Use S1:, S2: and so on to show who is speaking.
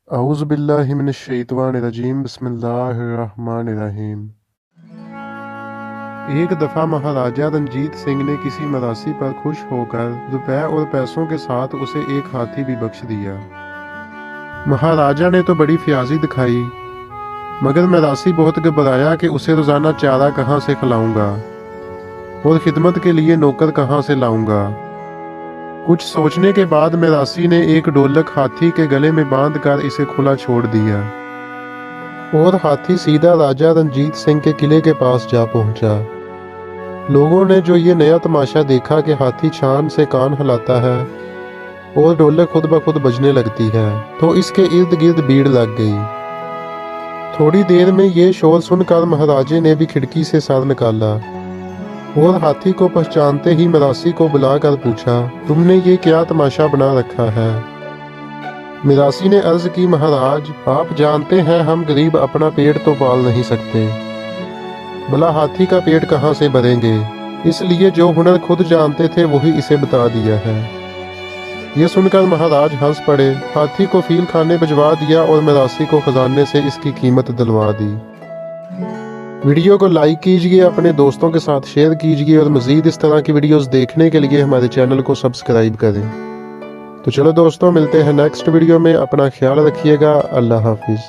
S1: औज़ु बिल्लाहि मिनश्शैतानिर्रजीम बिस्मिल्लाहिर्रहमानिर्रहीम। एक दफ़ा महाराजा रंजीत सिंह ने किसी मरासी पर खुश होकर रुपए और पैसों के साथ उसे एक हाथी भी बख्श दिया। महाराजा ने तो बड़ी फ्याजी दिखाई, मगर मरासी बहुत घबराया कि उसे रोज़ाना चारा कहाँ से खिलाऊंगा और खिदमत के लिए नौकर कहाँ से लाऊंगा। कुछ सोचने के बाद मरासी ने एक ढोलक हाथी के गले में बांधकर इसे खुला छोड़ दिया और हाथी सीधा राजा रंजीत सिंह के किले के पास जा पहुंचा। लोगों ने जो ये नया तमाशा देखा कि हाथी शान से कान हिलाता है और ढोलक खुद ब खुद बजने लगती है, तो इसके इर्द गिर्द भीड़ लग गई। थोड़ी देर में ये शोर सुनकर महाराजे ने भी खिड़की से सर निकाला और हाथी को पहचानते ही मरासी को बुलाकर पूछा, तुमने ये क्या तमाशा बना रखा है? मरासी ने अर्ज की, महाराज आप जानते हैं हम गरीब अपना पेट तो पाल नहीं सकते, भला हाथी का पेट कहाँ से भरेंगे, इसलिए जो हुनर खुद जानते थे वही इसे बता दिया है। ये सुनकर महाराज हंस पड़े, हाथी को फील खाने भिजवा दिया और मरासी को खजाने से इसकी कीमत दिलवा दी। वीडियो को लाइक कीजिए, अपने दोस्तों के साथ शेयर कीजिए और मज़ीद इस तरह की वीडियोस देखने के लिए हमारे चैनल को सब्सक्राइब करें। तो चलो दोस्तों, मिलते हैं नेक्स्ट वीडियो में। अपना ख्याल रखिएगा। अल्लाह हाफिज़।